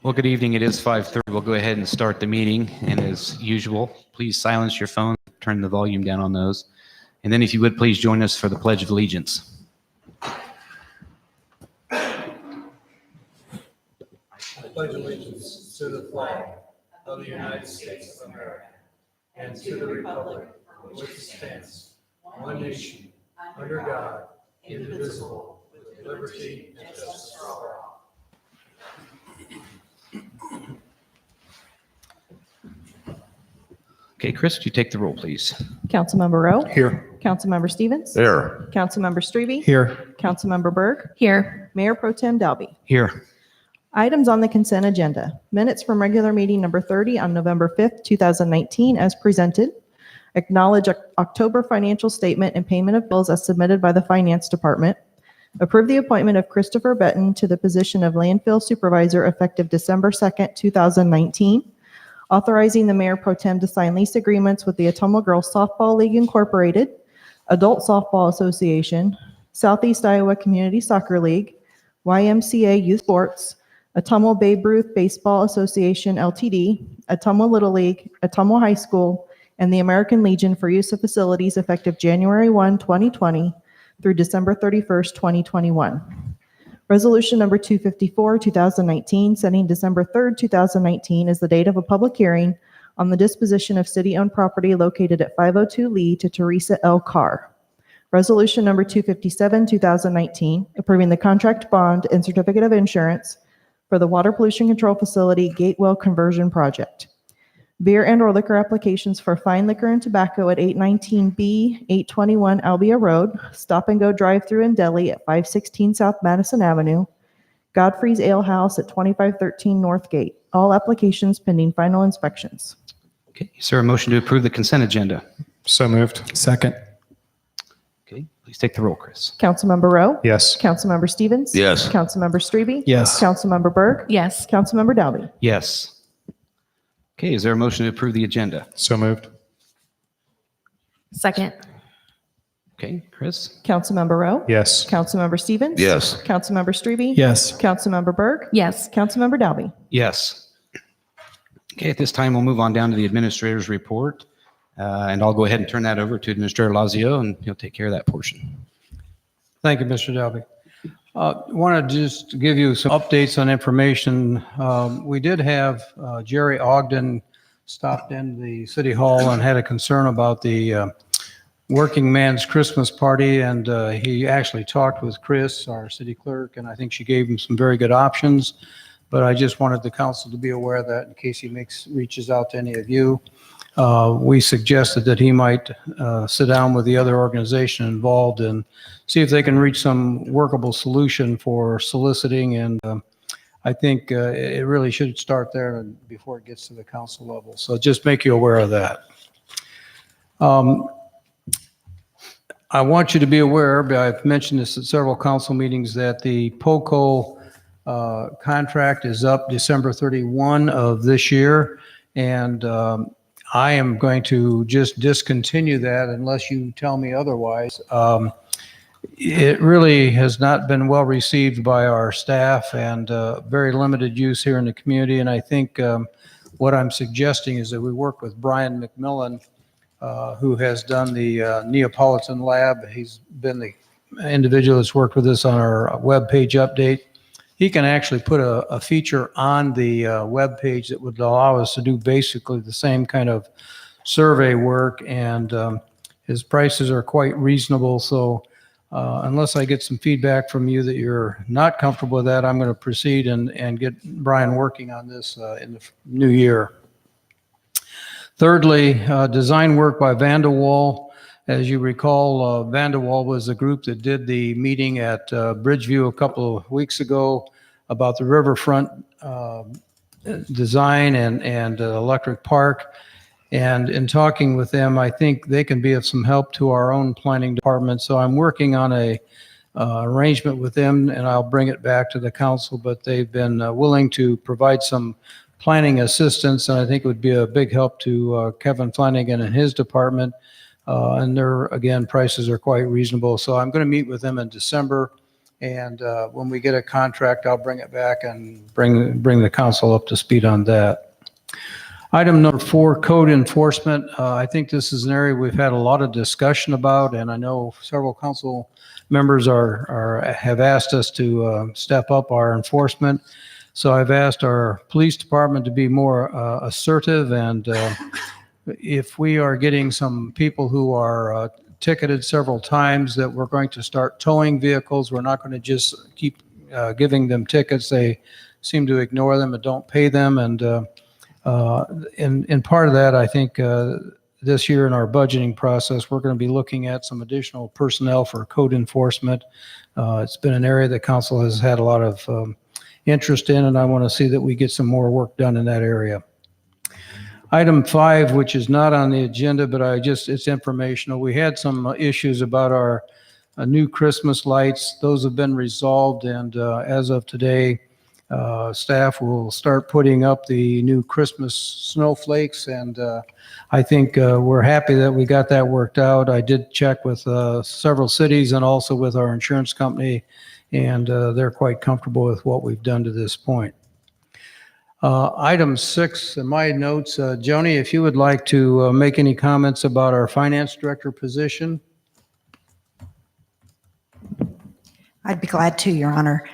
Well, good evening. It is 5:30. We'll go ahead and start the meeting. And as usual, please silence your phone, turn the volume down on those. And then if you would, please join us for the Pledge of Allegiance. I pledge allegiance to the flag of the United States of America and to the republic for which it stands, one nation, under God, indivisible, with liberty and justice for all. Okay, Chris, would you take the roll, please? Councilmember Rowe. Here. Councilmember Stevens. There. Councilmember Strebe. Here. Councilmember Berg. Here. Mayor Pro Tem Dalby. Here. Items on the consent agenda. Minutes from regular meeting number 30 on November 5th, 2019 as presented. Acknowledge October financial statement and payment of bills as submitted by the Finance Department. Approve the appointment of Christopher Benton to the position of landfill supervisor effective December 2nd, 2019. Authorizing the Mayor Pro Tem to sign lease agreements with the Ottumwa Girls Softball League Incorporated, Adult Softball Association, Southeast Iowa Community Soccer League, YMCA Youth Sports, Ottumwa Babe Ruth Baseball Association Ltd., Ottumwa Little League, Ottumwa High School, and the American Legion for use of facilities effective January 1, 2020 through December 31st, 2021. Resolution number 254, 2019, setting December 3rd, 2019 as the date of a public hearing on the disposition of city-owned property located at 502 Lee to Teresa L. Carr. Resolution number 257, 2019, approving the contract bond and certificate of insurance for the Water Pollution Control Facility Gatewell Conversion Project. Beer and/or liquor applications for fine liquor and tobacco at 819B, 821 Albia Road, Stop and Go Drive-Thru and Deli at 516 South Madison Avenue, Godfrey's Ale House at 2513 North Gate. All applications pending final inspections. Okay, is there a motion to approve the consent agenda? So moved. Second. Okay, please take the roll, Chris. Councilmember Rowe. Yes. Councilmember Stevens. Yes. Councilmember Strebe. Yes. Councilmember Berg. Yes. Councilmember Dalby. Yes. Okay, is there a motion to approve the agenda? So moved. Second. Okay, Chris? Councilmember Rowe. Yes. Councilmember Stevens. Yes. Councilmember Strebe. Yes. Councilmember Berg. Yes. Councilmember Dalby. Yes. Okay, at this time, we'll move on down to the administrator's report. And I'll go ahead and turn that over to Administrator Lazio, and he'll take care of that portion. Thank you, Mr. Dalby. Want to just give you some updates on information. We did have Jerry Ogden stopped in the City Hall and had a concern about the working man's Christmas party, and he actually talked with Chris, our city clerk, and I think she gave him some very good options. But I just wanted the council to be aware of that in case he reaches out to any of you. We suggested that he might sit down with the other organization involved and see if they can reach some workable solution for soliciting. And I think it really should start there before it gets to the council level. So just make you aware of that. I want you to be aware, but I've mentioned this at several council meetings, that the POCO contract is up December 31 of this year. And I am going to just discontinue that unless you tell me otherwise. It really has not been well received by our staff and very limited use here in the community. And I think what I'm suggesting is that we work with Brian McMillan, who has done the Neapolitan Lab. He's been the individual that's worked with us on our web page update. He can actually put a feature on the web page that would allow us to do basically the same kind of survey work, and his prices are quite reasonable. So unless I get some feedback from you that you're not comfortable with that, I'm going to proceed and get Brian working on this in the new year. Thirdly, design work by Vanderwall. As you recall, Vanderwall was the group that did the meeting at Bridgeview a couple of weeks ago about the riverfront design and electric park. And in talking with them, I think they can be of some help to our own planning department. So I'm working on a arrangement with them, and I'll bring it back to the council, but they've been willing to provide some planning assistance, and I think it would be a big help to Kevin Flanagan and his department. And their, again, prices are quite reasonable. So I'm going to meet with them in December And when we get a contract, I'll bring it back and bring the council up to speed on that. Item number 4, code enforcement. I think this is an area we've had a lot of discussion about, and I know several council members have asked us to step up our enforcement. So I've asked our police department to be more assertive, and if we are getting some people who are ticketed several times, that we're going to start towing vehicles. We're not going to just keep giving them tickets. They seem to ignore them and don't pay them, and in part of that, I think this year in our budgeting process, we're going to be looking at some additional personnel for code enforcement. It's been an area that council has had a lot of interest in, and I want to see that we get some more work done in that area. Item 5, which is not on the agenda, but it's informational. We had some issues about our new Christmas lights. Those have been resolved, and as of today, staff will start putting up the new Christmas snowflakes, and I think we're happy that we got that worked out. I did check with several cities and also with our insurance company, and they're quite comfortable with what we've done to this point. Item 6 in my notes, Joni, if you would like to make any comments about our finance director position. I'd be glad to, Your Honor.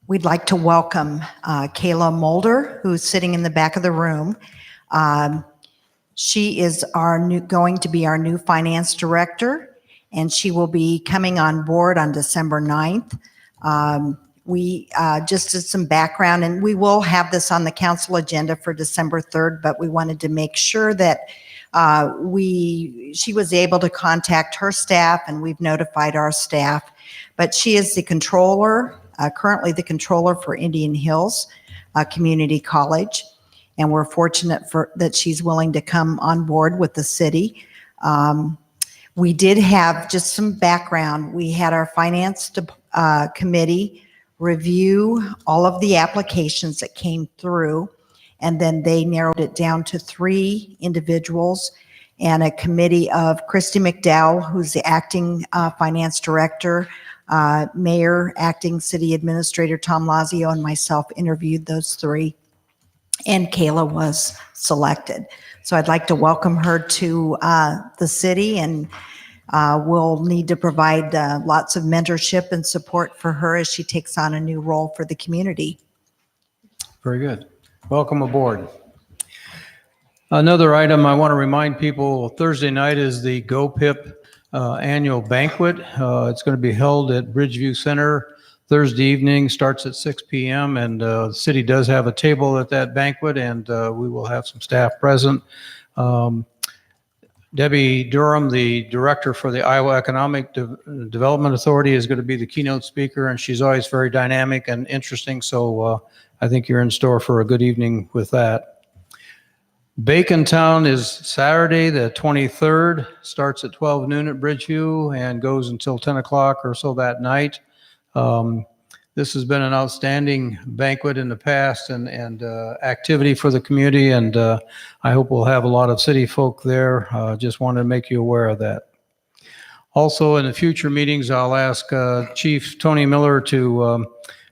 We'd like to welcome Kayla Mulder, who's sitting in the back of the room. She is going to be our new finance director, and she will be coming on board on December 9th. We just did some background, and we will have this on the council agenda for December 3rd, but we wanted to make sure that she was able to contact her staff, and we've notified our staff. But she is the controller, currently the controller for Indian Hills Community College, and we're fortunate that she's willing to come on board with the city. We did have just some background. We had our finance committee review all of the applications that came through, and then they narrowed it down to 3 individuals and a committee of Christy McDowell, who's the acting finance director, Mayor, acting city administrator Tom Lazio, and myself interviewed those 3, and Kayla was selected. So I'd like to welcome her to the city, and we'll need to provide lots of mentorship and support for her as she takes on a new role for the community. Very good. Welcome aboard. Another item I want to remind people, Thursday night is the GoPIP annual banquet. It's going to be held at Bridgeview Center Thursday evening, starts at 6 p.m. and the city does have a table at that banquet, and we will have some staff present. Debbie Durham, the director for the Iowa Economic Development Authority, is going to be the keynote speaker, and she's always very dynamic and interesting, so I think you're in store for a good evening with that. Bacon Town is Saturday, the 23rd, starts at 12 noon at Bridgeview and goes until 10 o'clock or so that night. This has been an outstanding banquet in the past and activity for the community, and I hope we'll have a lot of city folk there. Just wanted to make you aware of that. Also, in the future meetings, I'll ask Chief Tony Miller to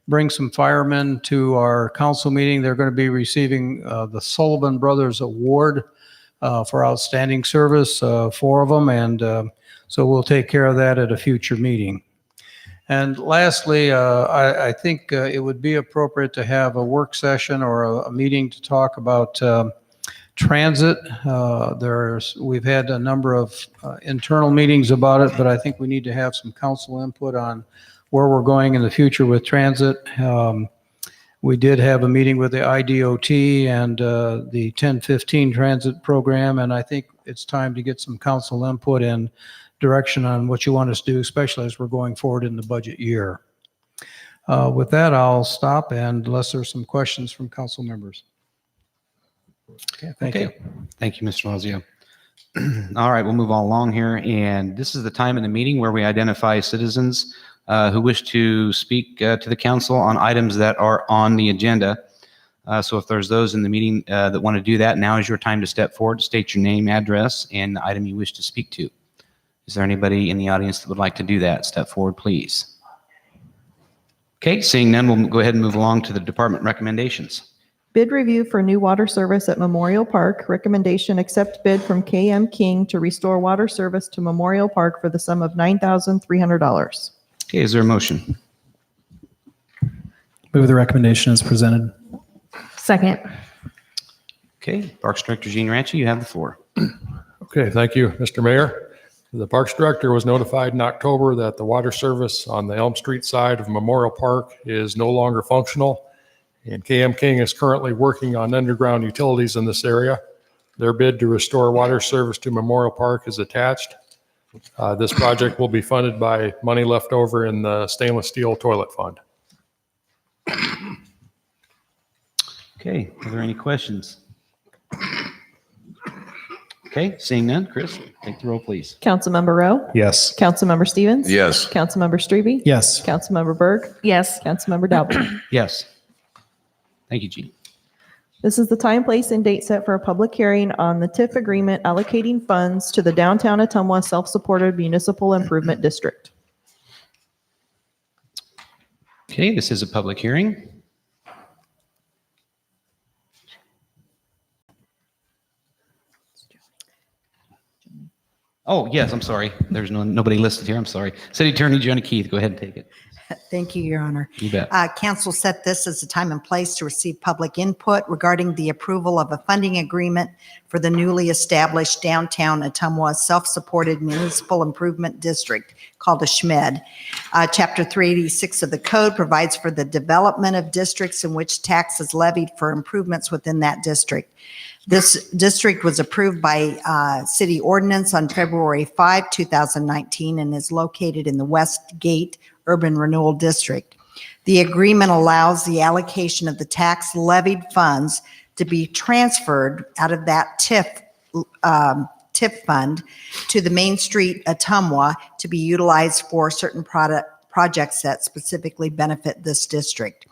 bring some firemen to our council meeting. They're going to be receiving the Sullivan Brothers Award for outstanding service, 4 of them, and so we'll take care of that at a future meeting. And lastly, I think it would be appropriate to have a work session or a meeting to talk about transit. We've had a number of internal meetings about it, but I think we need to have some council input on where we're going in the future with transit. We did have a meeting with the IDOT and the 1015 transit program, and I think it's time to get some council input and direction on what you want us to do, especially as we're going forward in the budget year. With that, I'll stop, and unless there's some questions from council members. Okay, thank you. Thank you, Mr. Lazio. All right, we'll move on along here, and this is the time in the meeting where we identify citizens who wish to speak to the council on items that are on the agenda. So if there's those in the meeting that want to do that, now is your time to step forward, state your name, address, and the item you wish to speak to. Is there anybody in the audience that would like to do that? Step forward, please. Okay, seeing none, we'll go ahead and move along to the department recommendations. Bid review for new water service at Memorial Park. Recommendation, accept bid from KM King to restore water service to Memorial Park for the sum of $9,300. Okay, is there a motion? Move the recommendation as presented. Second. Okay, Parks Director Gene Ranchi, you have the floor. Okay, thank you, Mr. Mayor. The Parks Director was notified in October that the water service on the Elm Street side of Memorial Park is no longer functional, and KM King is currently working on underground utilities in this area. Their bid to restore water service to Memorial Park is attached. This project will be funded by money left over in the stainless steel toilet fund. Okay, are there any questions? Okay, seeing none, Chris, take the roll, please. Councilmember Rowe? Yes. Councilmember Stevens? Yes. Councilmember Strebe? Yes. Councilmember Berg? Yes. Councilmember Dalby? Yes. Thank you, Gene. This is the time, place, and date set for a public hearing on the TIF agreement allocating funds to the downtown Ottumwa self-supported municipal improvement district. Okay, this is a public hearing. Oh, yes, I'm sorry. There's nobody listed here. I'm sorry. City Attorney Johnny Keith, go ahead and take it. Thank you, Your Honor. You bet. Council set this as a time and place to receive public input regarding the approval of a funding agreement for the newly established downtown Ottumwa self-supported municipal improvement district called a SHMED. Chapter 386 of the code provides for the development of districts in which tax is levied for improvements within that district. This district was approved by city ordinance on February 5, 2019, and is located in the West Gate Urban Renewal District. The agreement allows the allocation of the tax levied funds to be transferred out of that TIF fund to the Main Street Ottumwa to be utilized for certain projects that specifically benefit this district.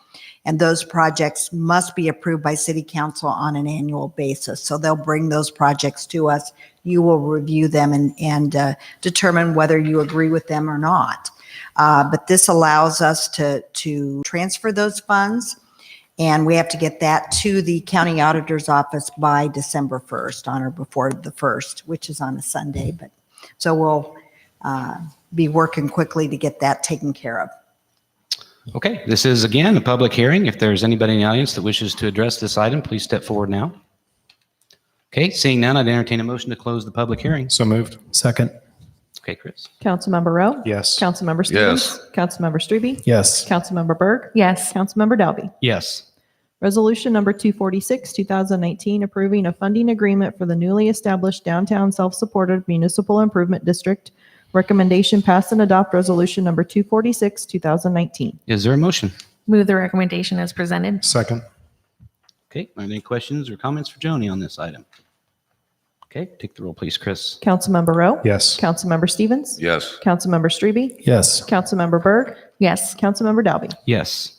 And those projects must be approved by City Council on an annual basis. So they'll bring those projects to us. You will review them and determine whether you agree with them or not. But this allows us to transfer those funds, and we have to get that to the county auditor's office by December 1st, on or before the 1st, which is on a Sunday. But so we'll be working quickly to get that taken care of. Okay, this is again a public hearing. If there's anybody in the audience that wishes to address this item, please step forward now. Okay, seeing none, I'd entertain a motion to close the public hearing. So moved. Second. Okay, Chris. Councilmember Rowe? Yes. Councilmember Stevens? Yes. Councilmember Strebe? Yes. Councilmember Berg? Yes. Councilmember Dalby? Yes. Resolution number 246, 2019, approving a funding agreement for the newly established downtown self-supported municipal improvement district. Recommendation, pass and adopt resolution number 246, 2019. Is there a motion? Move the recommendation as presented. Second. Okay, are there any questions or comments for Joni on this item? Okay, take the roll, please, Chris. Councilmember Rowe? Yes. Councilmember Stevens? Yes. Councilmember Strebe? Yes. Councilmember Berg? Yes. Councilmember Dalby? Yes.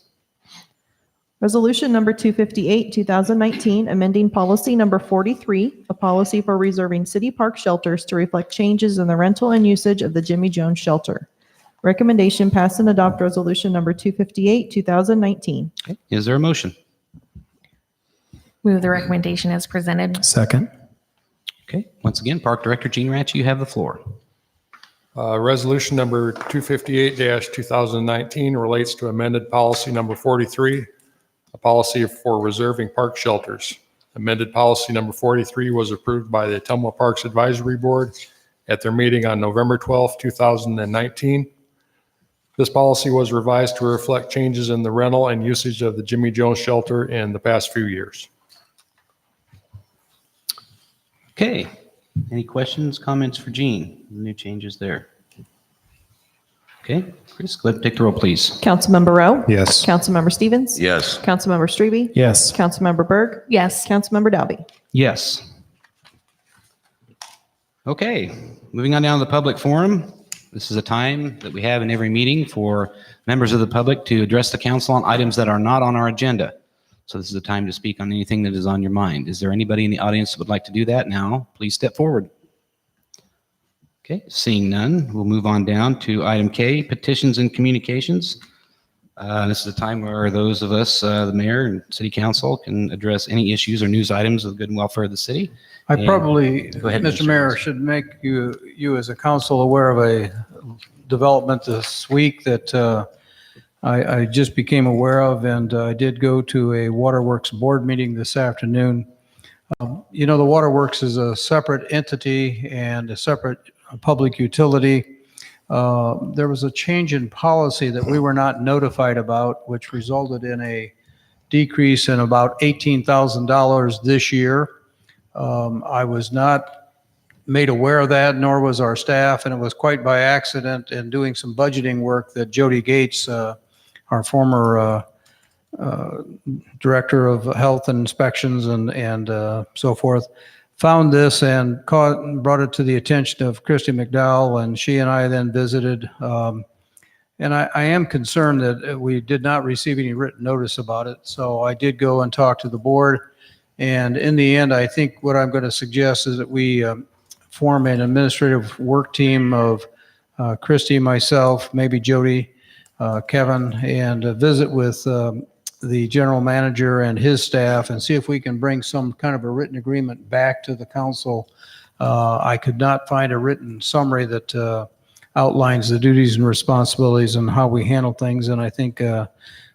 Resolution number 258, 2019, amending policy number 43, a policy for reserving city park shelters to reflect changes in the rental and usage of the Jimmy Jones shelter. Recommendation, pass and adopt resolution number 258, 2019. Okay, is there a motion? Move the recommendation as presented. Second. Okay, once again, Park Director Gene Ranchi, you have the floor. Resolution number 258-2019 relates to amended policy number 43, a policy for reserving park shelters. Amended policy number 43 was approved by the Ottumwa Parks Advisory Board at their meeting on November 12, 2019. This policy was revised to reflect changes in the rental and usage of the Jimmy Jones shelter in the past few years. Okay, any questions, comments for Gene? New changes there. Okay, Chris, go ahead and take the roll, please. Councilmember Rowe? Yes. Councilmember Stevens? Yes. Councilmember Strebe? Yes. Councilmember Berg? Yes. Councilmember Dalby? Yes. Okay, moving on down to the public forum. This is a time that we have in every meeting for members of the public to address the council on items that are not on our agenda. So this is a time to speak on anything that is on your mind. Is there anybody in the audience that would like to do that now? Please step forward. Okay, seeing none, we'll move on down to item K, petitions and communications. This is a time where those of us, the mayor and city council, can address any issues or news items of the good and welfare of the city. I And- probably, Go ahead, Mr. Mr. Mayor, Johnson. should make you as a council aware of a development this week that I just became aware of, and I did go to a Waterworks board meeting this afternoon. You know, the Waterworks is a separate entity and a separate public utility. There was a change in policy that we were not notified about, which resulted in a decrease in about $18,000 this year. I was not made aware of that, nor was our staff, and it was quite by accident in doing some budgeting work that Jody Gates, our former Director of Health and Inspections and so forth, found this and brought it to the attention of Christy McDowell, and she and I then visited. And I am concerned that we did not receive any written notice about it, so I did go and talk to the board. And in the end, I think what I'm going to suggest is that we form an administrative work team of Christy, myself, maybe Jody, Kevin, and visit with the general manager and his staff and see if we can bring some kind of a written agreement back to the council. I could not find a written summary that outlines the duties and responsibilities and how we handle things. And I think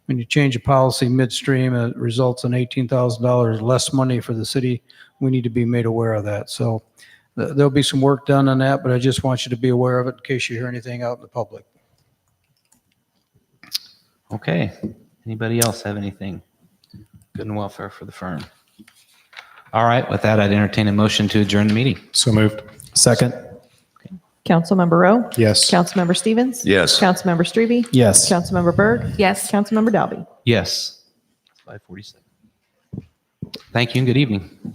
when you change a policy midstream, it results in $18,000 less money for the city. We need to be made aware of that. So there'll be some work done on that, but I just want you to be aware of it in case you hear anything out in the public. Okay. Anybody else have anything? Good and welfare for the firm. All right. With that, I'd entertain a motion to adjourn the meeting. So moved. Second. Councilmember Rowe? Yes. Councilmember Stevens? Yes. Councilmember Strebe? Yes. Councilmember Berg? Yes. Councilmember Dalby? Yes. It's 5:47. Thank you and good evening.